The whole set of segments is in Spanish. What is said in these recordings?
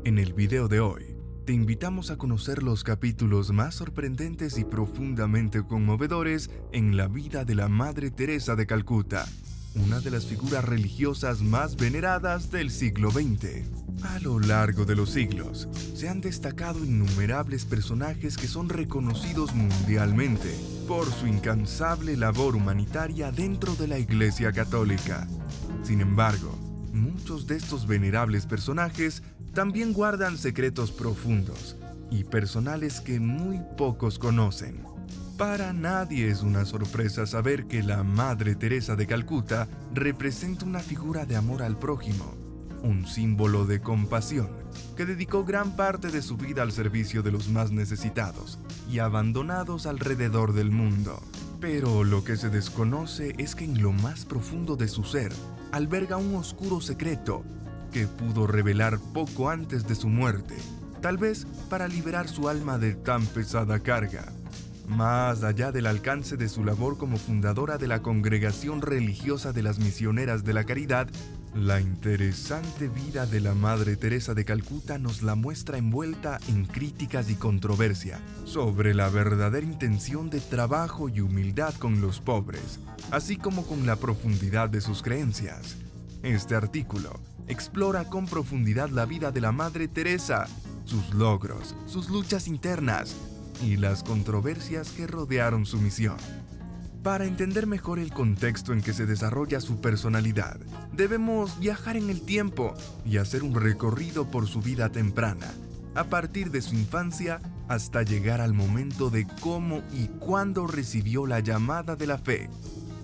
En el video de hoy, te invitamos a conocer los capítulos más sorprendentes y profundamente conmovedores en la vida de la Madre Teresa de Calcuta, una de las figuras religiosas más veneradas del siglo XX. A lo largo de los siglos, se han destacado innumerables personajes que son reconocidos mundialmente por su incansable labor humanitaria dentro de la Iglesia Católica. Sin embargo, muchos de estos venerables personajes también guardan secretos profundos y personales que muy pocos conocen. Para nadie es una sorpresa saber que la Madre Teresa de Calcuta representa una figura de amor al prójimo, un símbolo de compasión, que dedicó gran parte de su vida al servicio de los más necesitados y abandonados alrededor del mundo. Pero lo que se desconoce es que en lo más profundo de su ser alberga un oscuro secreto que pudo revelar poco antes de su muerte, tal vez para liberar su alma de tan pesada carga. Más allá del alcance de su labor como fundadora de la Congregación Religiosa de las Misioneras de la Caridad, la interesante vida de la Madre Teresa de Calcuta nos la muestra envuelta en críticas y controversia sobre la verdadera intención de trabajo y humildad con los pobres, así como con la profundidad de sus creencias. Este artículo explora con profundidad la vida de la Madre Teresa, sus logros, sus luchas internas y las controversias que rodearon su misión. Para entender mejor el contexto en que se desarrolla su personalidad, debemos viajar en el tiempo y hacer un recorrido por su vida temprana, a partir de su infancia hasta llegar al momento de cómo y cuándo recibió la llamada de la fe.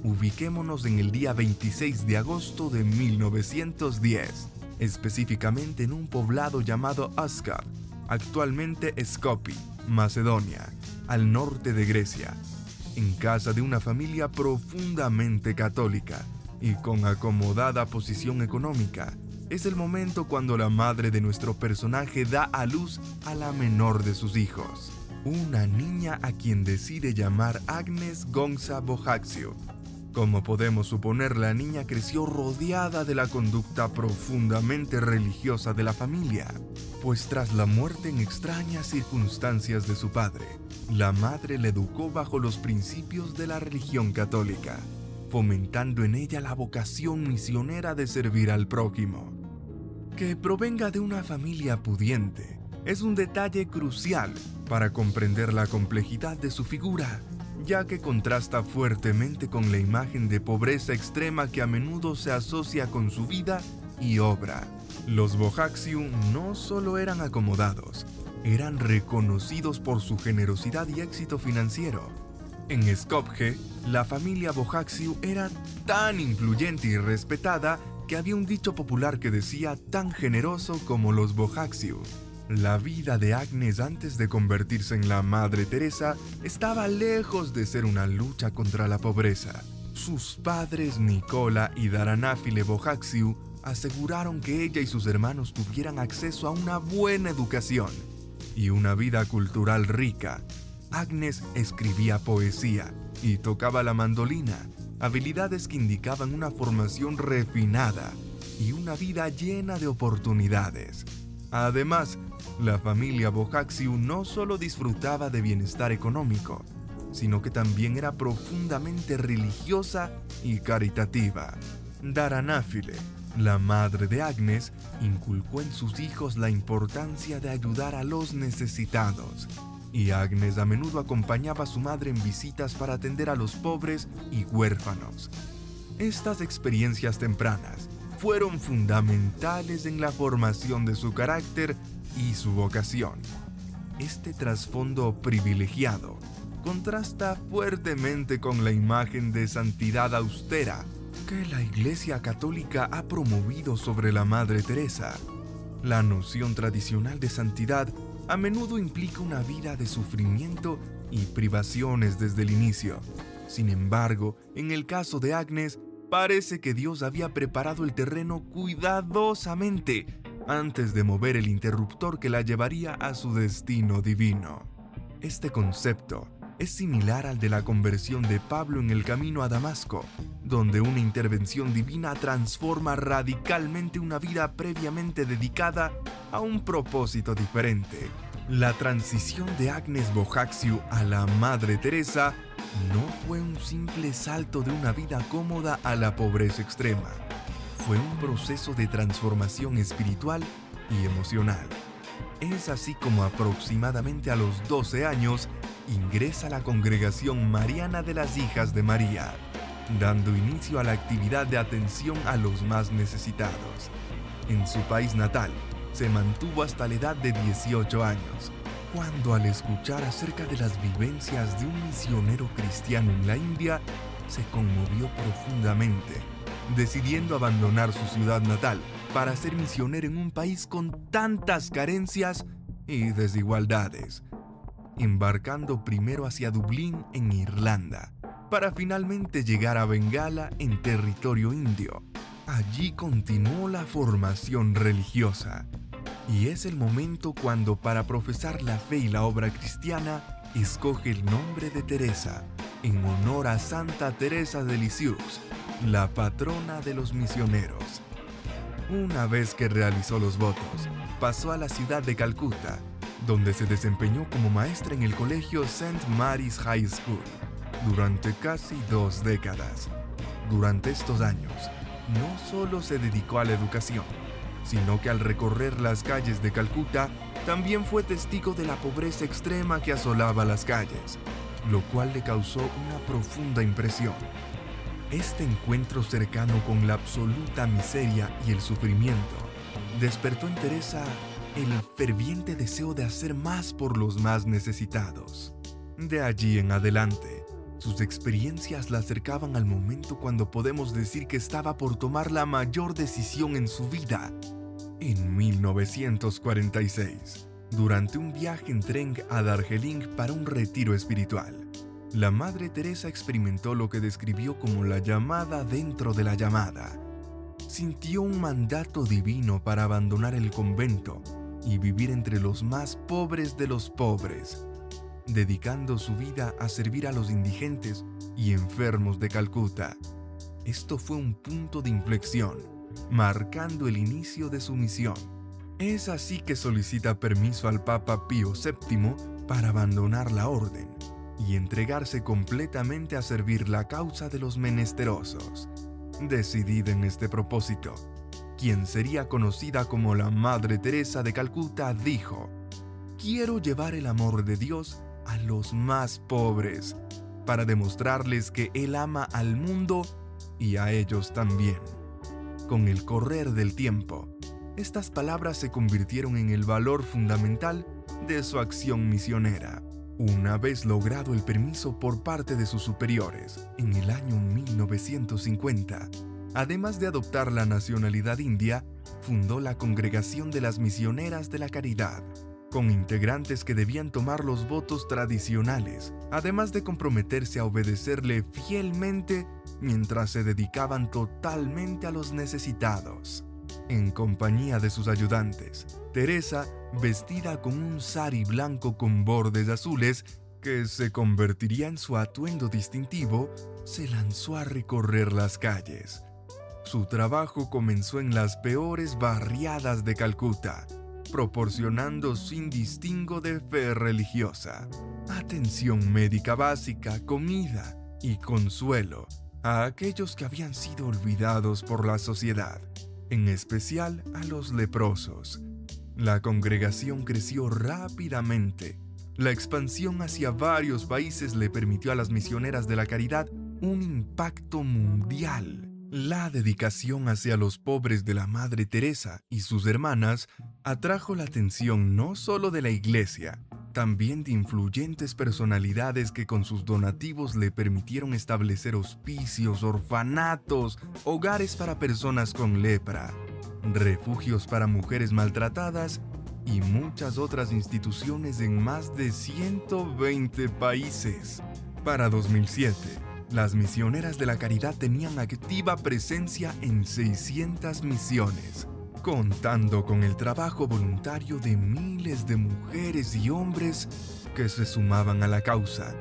Ubiquémonos en el día 26 de agosto de 1910, específicamente en un poblado llamado Ascad, actualmente Skopje, Macedonia, al norte de Grecia, en casa de una familia profundamente católica y con acomodada posición económica. Es el momento cuando la madre de nuestro personaje da a luz a la menor de sus hijos, una niña a quien decide llamar Agnes Gonza Bojaxhiu. Como podemos suponer, la niña creció rodeada de la conducta profundamente religiosa de la familia, pues tras la muerte en extrañas circunstancias de su padre, la madre le educó bajo los principios de la religión católica, fomentando en ella la vocación misionera de servir al prójimo. Que provenga de una familia pudiente es un detalle crucial para comprender la complejidad de su figura, ya que contrasta fuertemente con la imagen de pobreza extrema que a menudo se asocia con su vida y obra. Los Bojaxhiu no solo eran acomodados, eran reconocidos por su generosidad y éxito financiero. En Skopje, la familia Bojaxhiu era tan influyente y respetada que había un dicho popular que decía tan generoso como los Bojaxhiu. La vida de Agnes antes de convertirse en la Madre Teresa estaba lejos de ser una lucha contra la pobreza. Sus padres Nicola y Daranafile Bojaxhiu aseguraron que ella y sus hermanos tuvieran acceso a una buena educación y una vida cultural rica. Agnes escribía poesía y tocaba la mandolina, habilidades que indicaban una formación refinada y una vida llena de oportunidades. Además, la familia Bojaxhiu no solo disfrutaba de bienestar económico, sino que también era profundamente religiosa y caritativa. Daranafile, la madre de Agnes, inculcó en sus hijos la importancia de ayudar a los necesitados, y Agnes a menudo acompañaba a su madre en visitas para atender a los pobres y huérfanos. Estas experiencias tempranas fueron fundamentales en la formación de su carácter y su vocación. Este trasfondo privilegiado contrasta fuertemente con la imagen de santidad austera que la Iglesia Católica ha promovido sobre la Madre Teresa. La noción tradicional de santidad a menudo implica una vida de sufrimiento y privaciones desde el inicio. Sin embargo, en el caso de Agnes, parece que Dios había preparado el terreno cuidadosamente antes de mover el interruptor que la llevaría a su destino divino. Este concepto es similar al de la conversión de Pablo en el camino a Damasco, donde una intervención divina transforma radicalmente una vida previamente dedicada a un propósito diferente. La transición de Agnes Bojaxhiu a la Madre Teresa no fue un simple salto de una vida cómoda a la pobreza extrema. Fue un proceso de transformación espiritual y emocional. Es así como aproximadamente a los 12 años ingresa a la Congregación Mariana de las Hijas de María, dando inicio a la actividad de atención a los más necesitados. En su país natal, se mantuvo hasta la edad de 18 años, cuando al escuchar acerca de las vivencias de un misionero cristiano en la India, se conmovió profundamente, decidiendo abandonar su ciudad natal para ser misionero en un país con tantas carencias y desigualdades, embarcando primero hacia Dublín en Irlanda, para finalmente llegar a Bengala en territorio indio. Allí continuó la formación religiosa, y es el momento cuando, para profesar la fe y la obra cristiana, escoge el nombre de Teresa, en honor a Santa Teresa de Lisieux, la patrona de los misioneros. Una vez que realizó los votos, pasó a la ciudad de Calcuta, donde se desempeñó como maestra en el colegio St. Mary's High School durante casi 2 décadas. Durante estos años, no solo se dedicó a la educación, sino que al recorrer las calles de Calcuta, también fue testigo de la pobreza extrema que asolaba las calles, lo cual le causó una profunda impresión. Este encuentro cercano con la absoluta miseria y el sufrimiento despertó en Teresa el ferviente deseo de hacer más por los más necesitados. De allí en adelante, sus experiencias la acercaban al momento cuando podemos decir que estaba por tomar la mayor decisión en su vida. En 1946, durante un viaje en tren a Darjeeling para un retiro espiritual, la Madre Teresa experimentó lo que describió como la llamada dentro de la llamada. Sintió un mandato divino para abandonar el convento y vivir entre los más pobres de los pobres, dedicando su vida a servir a los indigentes y enfermos de Calcuta. Esto fue un punto de inflexión, marcando el inicio de su misión. Es así que solicita permiso al Papa Pío VII para abandonar la orden y entregarse completamente a servir la causa de los menesterosos. Decidida en este propósito, quien sería conocida como la Madre Teresa de Calcuta dijo: «Quiero llevar el amor de Dios a los más pobres, para demostrarles que Él ama al mundo y a ellos también». Con el correr del tiempo, estas palabras se convirtieron en el valor fundamental de su acción misionera. Una vez logrado el permiso por parte de sus superiores, en el año 1950, además de adoptar la nacionalidad india, fundó la Congregación de las Misioneras de la Caridad, con integrantes que debían tomar los votos tradicionales, además de comprometerse a obedecerle fielmente mientras se dedicaban totalmente a los necesitados. En compañía de sus ayudantes, Teresa, vestida con un sari blanco con bordes azules, que se convertiría en su atuendo distintivo, se lanzó a recorrer las calles. Su trabajo comenzó en las peores barriadas de Calcuta, proporcionando sin distingo de fe religiosa, atención médica básica, comida y consuelo a aquellos que habían sido olvidados por la sociedad, en especial a los leprosos. La congregación creció rápidamente. La expansión hacia varios países le permitió a las misioneras de la caridad un impacto mundial. La dedicación hacia los pobres de la Madre Teresa y sus hermanas atrajo la atención no solo de la Iglesia, también de influyentes personalidades que con sus donativos le permitieron establecer hospicios, orfanatos, hogares para personas con lepra, refugios para mujeres maltratadas y muchas otras instituciones en más de 120 países. Para 2007, las misioneras de la caridad tenían activa presencia en 600 misiones, contando con el trabajo voluntario de miles de mujeres y hombres que se sumaban a la causa,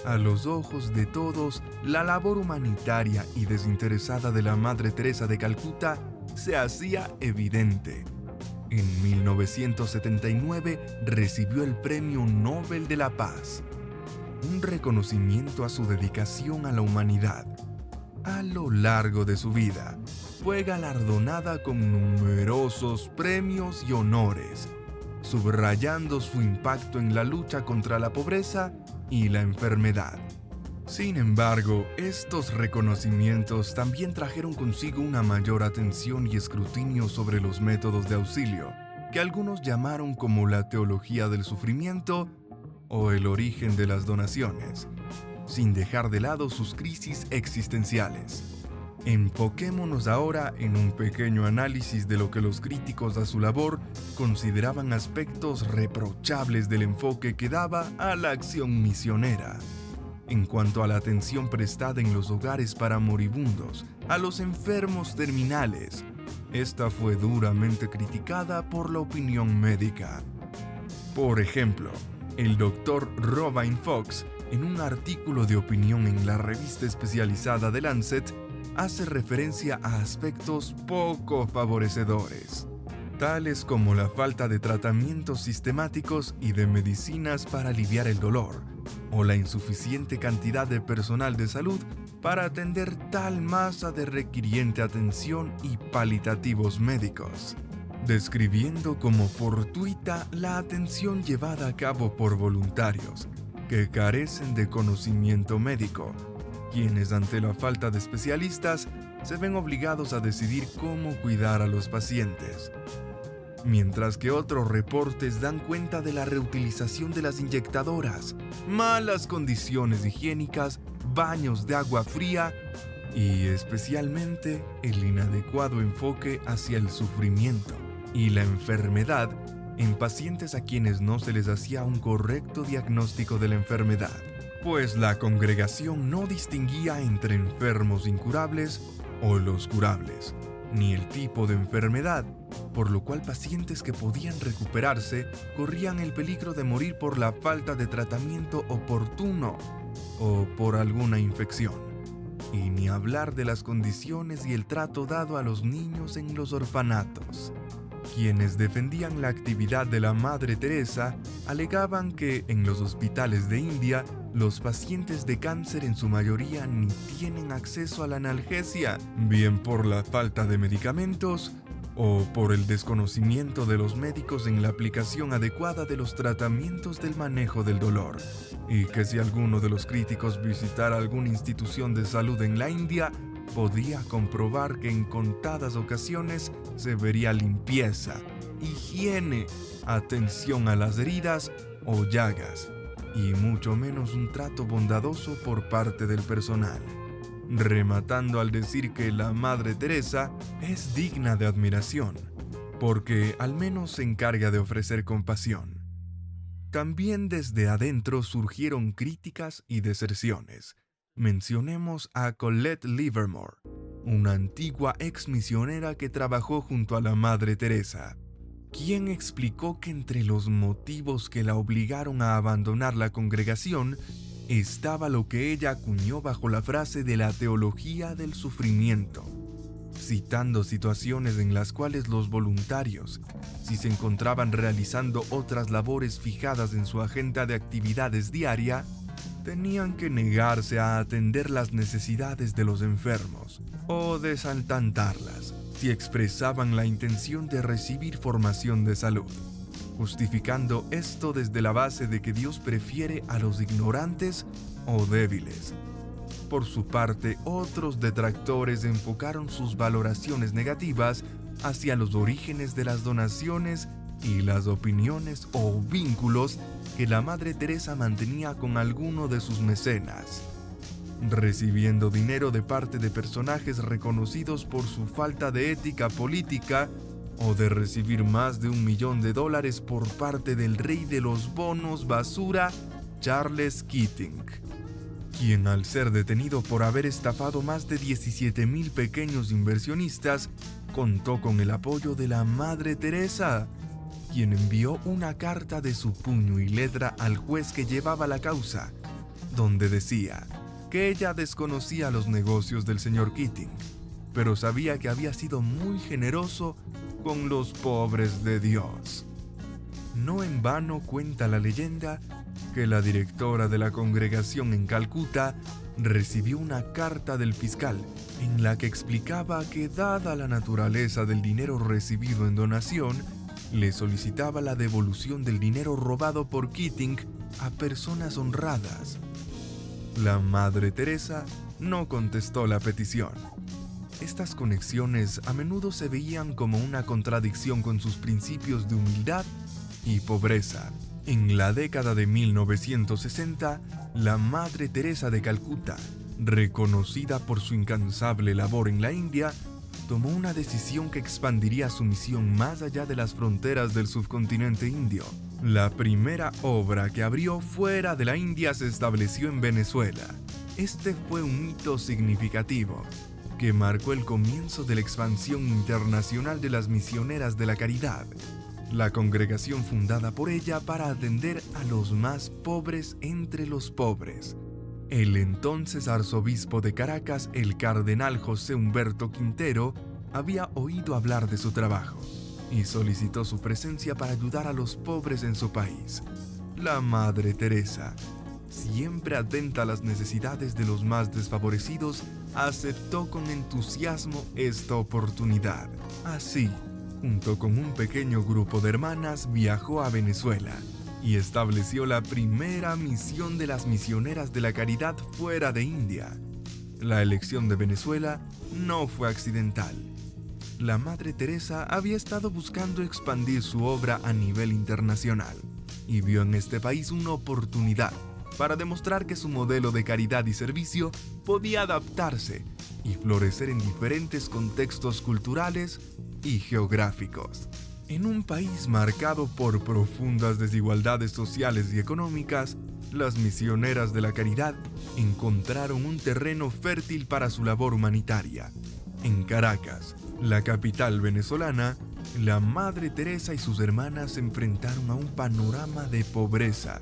A los ojos de todos, la labor humanitaria y desinteresada de la Madre Teresa de Calcuta se hacía evidente. En 1979 recibió el Premio Nobel de la Paz, un reconocimiento a su dedicación a la humanidad. A lo largo de su vida, fue galardonada con numerosos premios y honores, subrayando su impacto en la lucha contra la pobreza y la enfermedad. Sin embargo, estos reconocimientos también trajeron consigo una mayor atención y escrutinio sobre los métodos de auxilio, que algunos llamaron como la teología del sufrimiento o el origen de las donaciones, sin dejar de lado sus crisis existenciales. Enfoquémonos ahora en un pequeño análisis de lo que los críticos a su labor consideraban aspectos reprochables del enfoque que daba a la acción misionera. En cuanto a la atención prestada en los hogares para moribundos, a los enfermos terminales, esta fue duramente criticada por la opinión médica. Por ejemplo, el Dr. Robin Fox, en un artículo de opinión en la revista especializada The Lancet, hace referencia a aspectos poco favorecedores, tales como la falta de tratamientos sistemáticos y de medicinas para aliviar el dolor, o la insuficiente cantidad de personal de salud para atender tal masa de requiriente atención y palitativos médicos, describiendo como fortuita la atención llevada a cabo por voluntarios que carecen de conocimiento médico, quienes ante la falta de especialistas se ven obligados a decidir cómo cuidar a los pacientes. Mientras que otros reportes dan cuenta de la reutilización de las inyectadoras, malas condiciones higiénicas, baños de agua fría y especialmente el inadecuado enfoque hacia el sufrimiento y la enfermedad en pacientes a quienes no se les hacía un correcto diagnóstico de la enfermedad, pues la congregación no distinguía entre enfermos incurables o los curables, ni el tipo de enfermedad, por lo cual pacientes que podían recuperarse corrían el peligro de morir por la falta de tratamiento oportuno o por alguna infección. Y ni hablar de las condiciones y el trato dado a los niños en los orfanatos. Quienes defendían la actividad de la Madre Teresa alegaban que en los hospitales de India los pacientes de cáncer en su mayoría ni tienen acceso a la analgesia, bien por la falta de medicamentos o por el desconocimiento de los médicos en la aplicación adecuada de los tratamientos del manejo del dolor, y que si alguno de los críticos visitara alguna institución de salud en la India, podía comprobar que en contadas ocasiones se vería limpieza, higiene, atención a las heridas o llagas, y mucho menos un trato bondadoso por parte del personal. Rematando al decir que la Madre Teresa es digna de admiración, porque al menos se encarga de ofrecer compasión. También desde adentro surgieron críticas y deserciones. Mencionemos a Colette Livermore, una antigua ex misionera que trabajó junto a la Madre Teresa, quien explicó que entre los motivos que la obligaron a abandonar la congregación estaba lo que ella acuñó bajo la frase de la teología del sufrimiento, citando situaciones en las cuales los voluntarios, si se encontraban realizando otras labores fijadas en su agenda de actividades diaria, tenían que negarse a atender las necesidades de los enfermos o desalentarlas si expresaban la intención de recibir formación de salud, justificando esto desde la base de que Dios prefiere a los ignorantes o débiles. Por su parte, otros detractores enfocaron sus valoraciones negativas hacia los orígenes de las donaciones y las opiniones o vínculos que la Madre Teresa mantenía con alguno de sus mecenas, recibiendo dinero de parte de personajes reconocidos por su falta de ética política o de recibir más de $1 millón por parte del rey de los bonos basura, Charles Keating, quien al ser detenido por haber estafado más de 17,000 pequeños inversionistas, contó con el apoyo de la Madre Teresa, quien envió una carta de su puño y letra al juez que llevaba la causa, donde decía que ella desconocía los negocios del señor Keating, pero sabía que había sido muy generoso con los pobres de Dios. No en vano cuenta la leyenda que la directora de la congregación en Calcuta recibió una carta del fiscal en la que explicaba que, dada la naturaleza del dinero recibido en donación, le solicitaba la devolución del dinero robado por Keating a personas honradas. La Madre Teresa no contestó la petición. Estas conexiones a menudo se veían como una contradicción con sus principios de humildad y pobreza. En la década de 1960, la Madre Teresa de Calcuta, reconocida por su incansable labor en la India, tomó una decisión que expandiría su misión más allá de las fronteras del subcontinente indio. La primera obra que abrió fuera de la India se estableció en Venezuela. Este fue un hito significativo que marcó el comienzo de la expansión internacional de las Misioneras de la Caridad, la congregación fundada por ella para atender a los más pobres entre los pobres. El entonces arzobispo de Caracas, el cardenal José Humberto Quintero, había oído hablar de su trabajo y solicitó su presencia para ayudar a los pobres en su país. La Madre Teresa, siempre atenta a las necesidades de los más desfavorecidos, aceptó con entusiasmo esta oportunidad. Así, junto con un pequeño grupo de hermanas, viajó a Venezuela y estableció la primera misión de las Misioneras de la Caridad fuera de India. La elección de Venezuela no fue accidental. La Madre Teresa había estado buscando expandir su obra a nivel internacional y vio en este país una oportunidad para demostrar que su modelo de caridad y servicio podía adaptarse y florecer en diferentes contextos culturales y geográficos. En un país marcado por profundas desigualdades sociales y económicas, las Misioneras de la Caridad encontraron un terreno fértil para su labor humanitaria. En Caracas, la capital venezolana, la Madre Teresa y sus hermanas se enfrentaron a un panorama de pobreza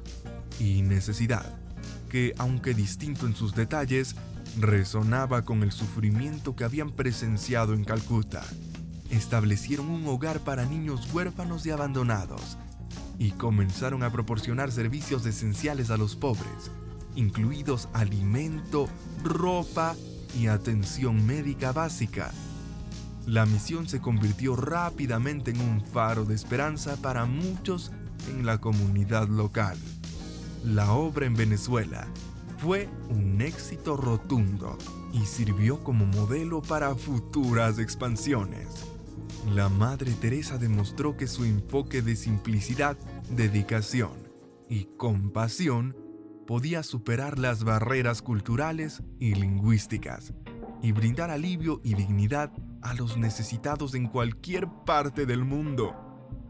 y necesidad que, aunque distinto en sus detalles, resonaba con el sufrimiento que habían presenciado en Calcuta. Establecieron un hogar para niños huérfanos y abandonados y comenzaron a proporcionar servicios esenciales a los pobres, incluidos alimento, ropa y atención médica básica. La misión se convirtió rápidamente en un faro de esperanza para muchos en la comunidad local. La obra en Venezuela fue un éxito rotundo y sirvió como modelo para futuras expansiones. La Madre Teresa demostró que su enfoque de simplicidad, dedicación y compasión podía superar las barreras culturales y lingüísticas y brindar alivio y dignidad a los necesitados en cualquier parte del mundo.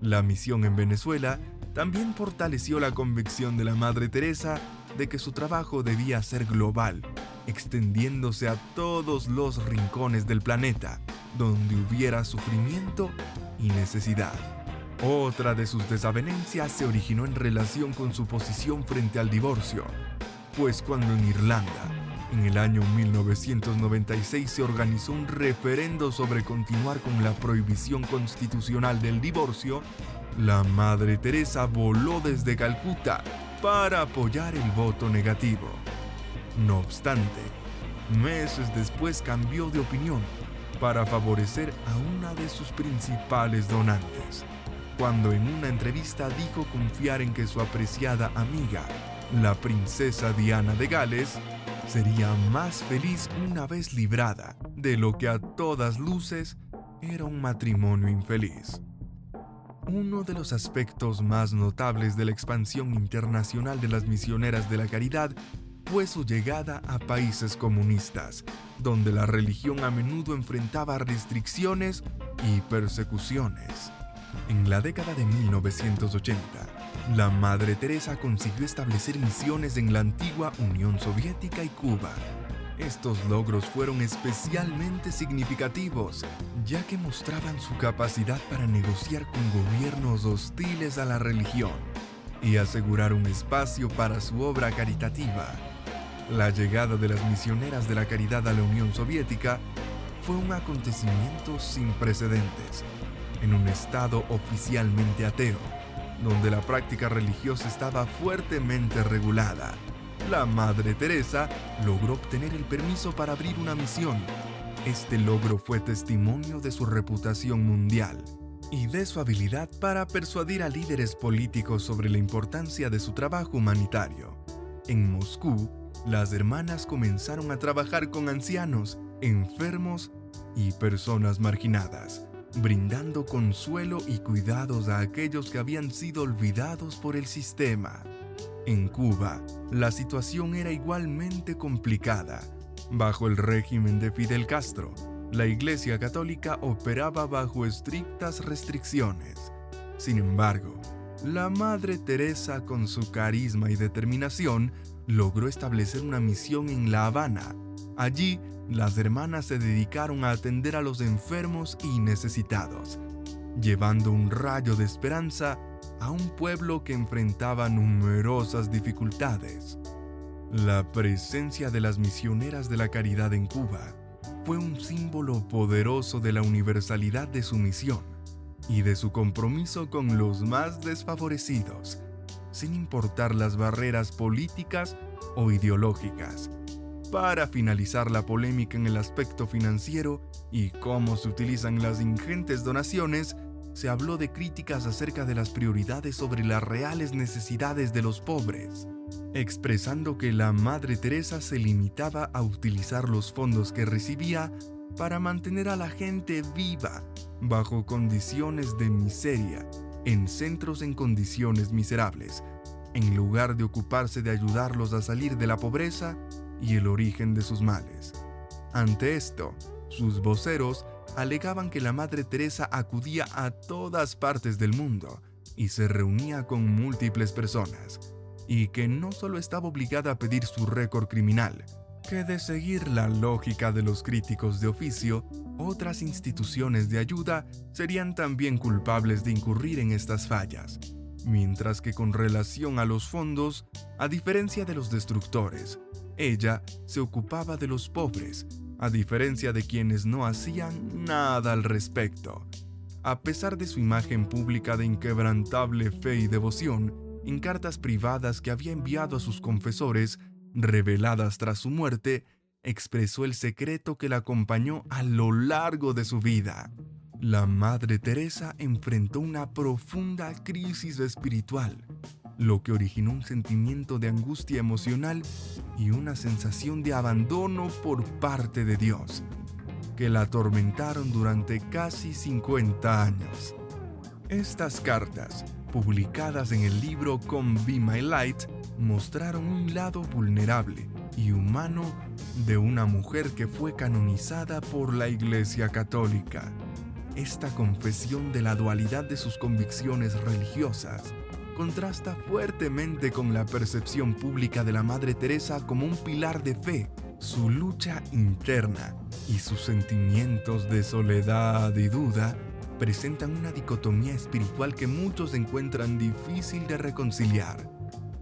La misión en Venezuela también fortaleció la convicción de la Madre Teresa de que su trabajo debía ser global, extendiéndose a todos los rincones del planeta donde hubiera sufrimiento y necesidad. Otra de sus desavenencias se originó en relación con su posición frente al divorcio, pues cuando en Irlanda, en el año 1996, se organizó un referendo sobre continuar con la prohibición constitucional del divorcio, la Madre Teresa voló desde Calcuta para apoyar el voto negativo. No obstante, meses después cambió de opinión para favorecer a una de sus principales donantes, cuando en una entrevista dijo confiar en que su apreciada amiga, la princesa Diana de Gales, sería más feliz una vez librada de lo que a todas luces era un matrimonio infeliz. Uno de los aspectos más notables de la expansión internacional de las Misioneras de la Caridad fue su llegada a países comunistas, donde la religión a menudo enfrentaba restricciones y persecuciones. En la década de 1980, la Madre Teresa consiguió establecer misiones en la antigua Unión Soviética y Cuba. Estos logros fueron especialmente significativos, ya que mostraban su capacidad para negociar con gobiernos hostiles a la religión y asegurar un espacio para su obra caritativa. La llegada de las misioneras de la caridad a la Unión Soviética fue un acontecimiento sin precedentes. En un estado oficialmente ateo, donde la práctica religiosa estaba fuertemente regulada, la Madre Teresa logró obtener el permiso para abrir una misión. Este logro fue testimonio de su reputación mundial y de su habilidad para persuadir a líderes políticos sobre la importancia de su trabajo humanitario. En Moscú, las hermanas comenzaron a trabajar con ancianos, enfermos y personas marginadas, brindando consuelo y cuidados a aquellos que habían sido olvidados por el sistema. En Cuba, la situación era igualmente complicada. Bajo el régimen de Fidel Castro, la Iglesia Católica operaba bajo estrictas restricciones. Sin embargo, la Madre Teresa, con su carisma y determinación, logró establecer una misión en La Habana. Allí, las hermanas se dedicaron a atender a los enfermos y necesitados, llevando un rayo de esperanza a un pueblo que enfrentaba numerosas dificultades. La presencia de las misioneras de la caridad en Cuba fue un símbolo poderoso de la universalidad de su misión y de su compromiso con los más desfavorecidos, sin importar las barreras políticas o ideológicas. Para finalizar la polémica en el aspecto financiero y cómo se utilizan las ingentes donaciones, se habló de críticas acerca de las prioridades sobre las reales necesidades de los pobres, expresando que la Madre Teresa se limitaba a utilizar los fondos que recibía para mantener a la gente viva bajo condiciones de miseria en centros en condiciones miserables, en lugar de ocuparse de ayudarlos a salir de la pobreza y el origen de sus males. Ante esto, sus voceros alegaban que la Madre Teresa acudía a todas partes del mundo y se reunía con múltiples personas, y que no solo estaba obligada a pedir su récord criminal, que de seguir la lógica de los críticos de oficio, otras instituciones de ayuda serían también culpables de incurrir en estas fallas, mientras que con relación a los fondos, a diferencia de los destructores, ella se ocupaba de los pobres, a diferencia de quienes no hacían nada al respecto. A pesar de su imagen pública de inquebrantable fe y devoción, en cartas privadas que había enviado a sus confesores, reveladas tras su muerte, expresó el secreto que la acompañó a lo largo de su vida. La Madre Teresa enfrentó una profunda crisis espiritual, lo que originó un sentimiento de angustia emocional y una sensación de abandono por parte de Dios, que la atormentaron durante casi 50 años. Estas cartas, publicadas en el libro Come Be My Light, mostraron un lado vulnerable y humano de una mujer que fue canonizada por la Iglesia Católica. Esta confesión de la dualidad de sus convicciones religiosas contrasta fuertemente con la percepción pública de la Madre Teresa como un pilar de fe. Su lucha interna y sus sentimientos de soledad y duda presentan una dicotomía espiritual que muchos encuentran difícil de reconciliar.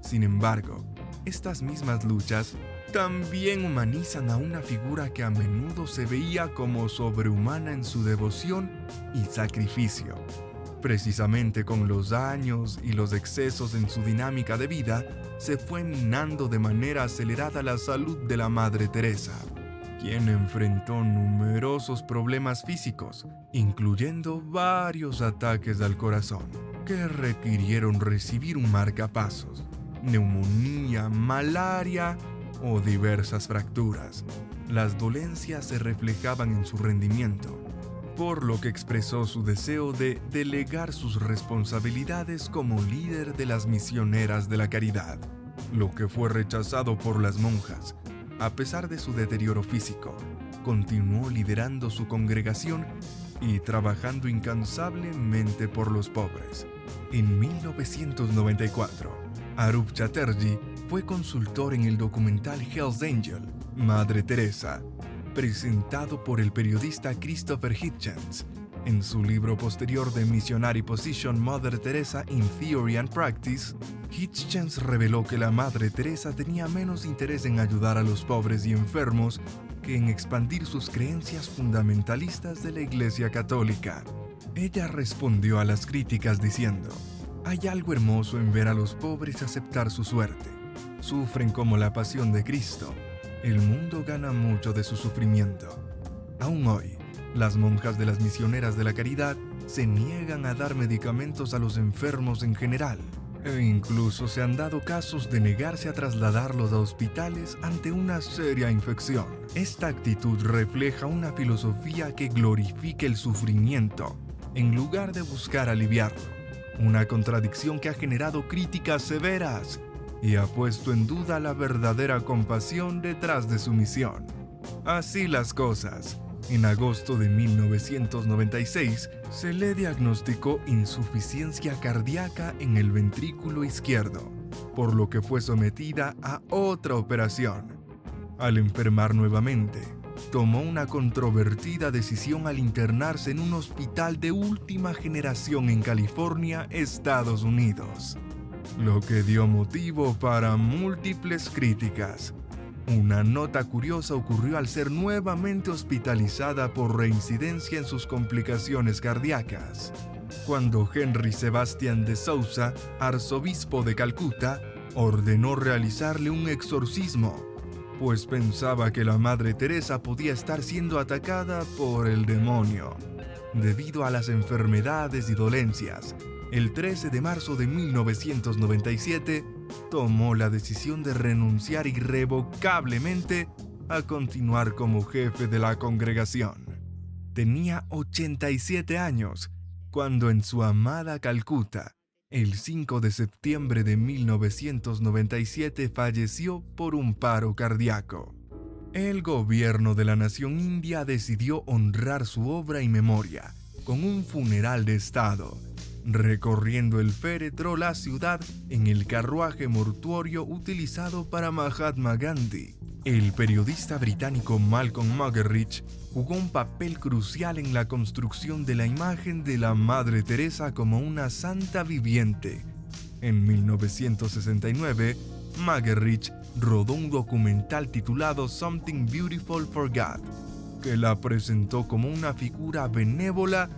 Sin embargo, estas mismas luchas también humanizan a una figura que a menudo se veía como sobrehumana en su devoción y sacrificio. Precisamente con los años y los excesos en su dinámica de vida, se fue minando de manera acelerada la salud de la Madre Teresa, quien enfrentó numerosos problemas físicos, incluyendo varios ataques al corazón, que requirieron recibir un marcapasos, neumonía, malaria o diversas fracturas. Las dolencias se reflejaban en su rendimiento, por lo que expresó su deseo de delegar sus responsabilidades como líder de las misioneras de la caridad, lo que fue rechazado por las monjas. A pesar de su deterioro físico, continuó liderando su congregación y trabajando incansablemente por los pobres. En 1994, Arup Chatterjee fue consultor en el documental Hell's Angel, Madre Teresa, presentado por el periodista Christopher Hitchens, En su libro posterior de Missionary Position, Mother Teresa in Theory and Practice, Hitchens reveló que la Madre Teresa tenía menos interés en ayudar a los pobres y enfermos que en expandir sus creencias fundamentalistas de la Iglesia Católica. Ella respondió a las críticas diciendo: «Hay algo hermoso en ver a los pobres aceptar su suerte. Sufren como la pasión de Cristo. El mundo gana mucho de su sufrimiento». Aún hoy, las monjas de las misioneras de la caridad se niegan a dar medicamentos a los enfermos en general, e incluso se han dado casos de negarse a trasladarlos a hospitales ante una seria infección. Esta actitud refleja una filosofía que glorifica el sufrimiento, en lugar de buscar aliviarlo, una contradicción que ha generado críticas severas y ha puesto en duda la verdadera compasión detrás de su misión. Así las cosas, en agosto de 1996 se le diagnosticó insuficiencia cardíaca en el ventrículo izquierdo, por lo que fue sometida a otra operación. Al enfermar nuevamente, tomó una controvertida decisión al internarse en un hospital de última generación en California, Estados Unidos, lo que dio motivo para múltiples críticas. Una nota curiosa ocurrió al ser nuevamente hospitalizada por reincidencia en sus complicaciones cardíacas, cuando Henry Sebastian de Souza, arzobispo de Calcuta, ordenó realizarle un exorcismo, pues pensaba que la Madre Teresa podía estar siendo atacada por el demonio. Debido a las enfermedades y dolencias, el 13 de marzo de 1997, tomó la decisión de renunciar irrevocablemente a continuar como jefe de la congregación. Tenía 87 años cuando en su amada Calcuta, el 5 de septiembre de 1997 falleció por un paro cardíaco. El gobierno de la nación india decidió honrar su obra y memoria con un funeral de Estado, recorriendo el féretro la ciudad en el carruaje mortuorio utilizado para Mahatma Gandhi. El periodista británico Malcolm Muggeridge jugó un papel crucial en la construcción de la imagen de la Madre Teresa como una santa viviente. En 1969, Muggeridge rodó un documental titulado Something Beautiful for God, que la presentó como una figura benévola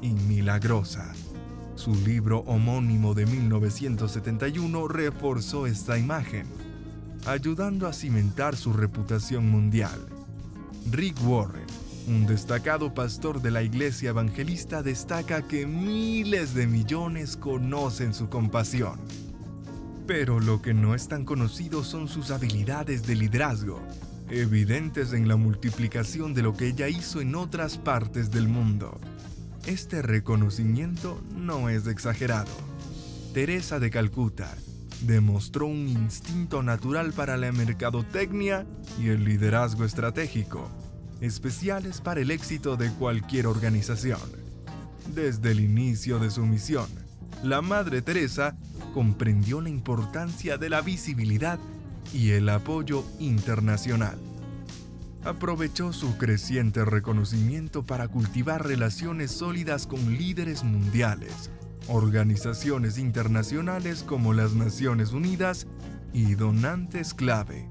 y milagrosa. Su libro homónimo de 1971 reforzó esta imagen, ayudando a cimentar su reputación mundial. Rick Warren, un destacado pastor de la Iglesia Evangelista, destaca que miles de millones conocen su compasión. Pero lo que no es tan conocido son sus habilidades de liderazgo, evidentes en la multiplicación de lo que ella hizo en otras partes del mundo. Este reconocimiento no es exagerado. Teresa de Calcuta demostró un instinto natural para la mercadotecnia y el liderazgo estratégico, especiales para el éxito de cualquier organización. Desde el inicio de su misión, la Madre Teresa comprendió la importancia de la visibilidad y el apoyo internacional. Aprovechó su creciente reconocimiento para cultivar relaciones sólidas con líderes mundiales, organizaciones internacionales como las Naciones Unidas y donantes clave.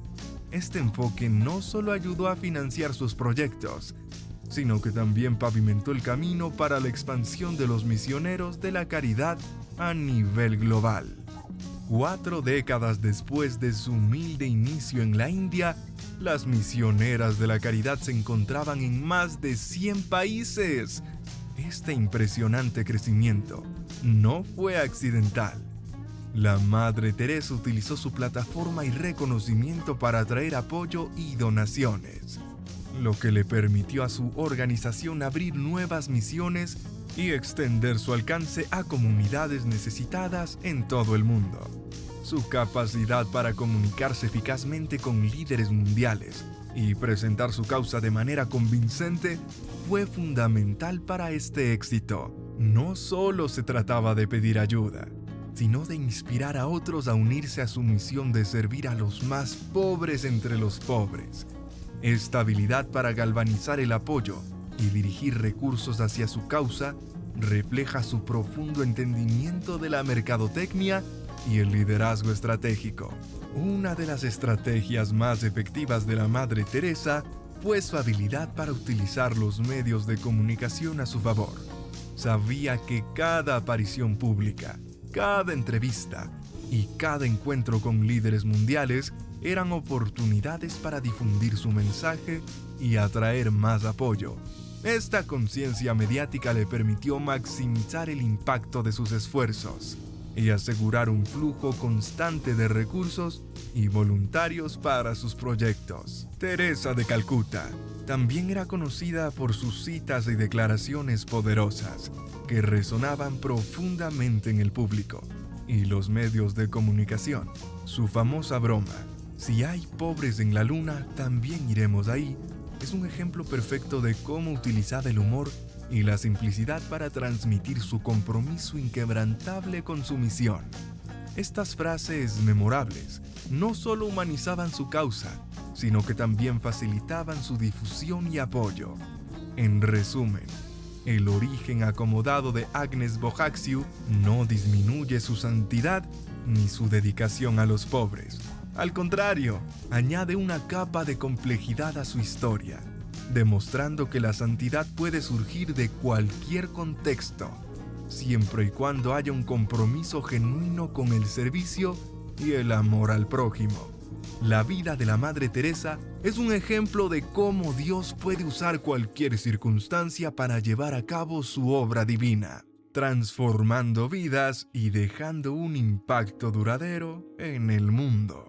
Este enfoque no solo ayudó a financiar sus proyectos, sino que también pavimentó el camino para la expansión de los misioneros de la caridad a nivel global. 4 décadas después de su humilde inicio en la India, las misioneras de la caridad se encontraban en más de 100 países. Este impresionante crecimiento no fue accidental. La Madre Teresa utilizó su plataforma y reconocimiento para atraer apoyo y donaciones, lo que le permitió a su organización abrir nuevas misiones y extender su alcance a comunidades necesitadas en todo el mundo. Su capacidad para comunicarse eficazmente con líderes mundiales y presentar su causa de manera convincente fue fundamental para este éxito. No solo se trataba de pedir ayuda, sino de inspirar a otros a unirse a su misión de servir a los más pobres entre los pobres. Esta habilidad para galvanizar el apoyo y dirigir recursos hacia su causa refleja su profundo entendimiento de la mercadotecnia y el liderazgo estratégico. Una de las estrategias más efectivas de la Madre Teresa fue su habilidad para utilizar los medios de comunicación a su favor. Sabía que cada aparición pública, cada entrevista y cada encuentro con líderes mundiales eran oportunidades para difundir su mensaje y atraer más apoyo. Esta conciencia mediática le permitió maximizar el impacto de sus esfuerzos y asegurar un flujo constante de recursos y voluntarios para sus proyectos. Teresa de Calcuta también era conocida por sus citas y declaraciones poderosas que resonaban profundamente en el público y los medios de comunicación. Su famosa broma, "Si hay pobres en la luna, también iremos ahí", es un ejemplo perfecto de cómo utilizaba el humor y la simplicidad para transmitir su compromiso inquebrantable con su misión. Estas frases memorables no solo humanizaban su causa, sino que también facilitaban su difusión y apoyo. En resumen, el origen acomodado de Agnes Bojaxhiu no disminuye su santidad ni su dedicación a los pobres. Al contrario, añade una capa de complejidad a su historia, demostrando que la santidad puede surgir de cualquier contexto, siempre y cuando haya un compromiso genuino con el servicio y el amor al prójimo. La vida de la Madre Teresa es un ejemplo de cómo Dios puede usar cualquier circunstancia para llevar a cabo su obra divina, transformando vidas y dejando un impacto duradero en el mundo.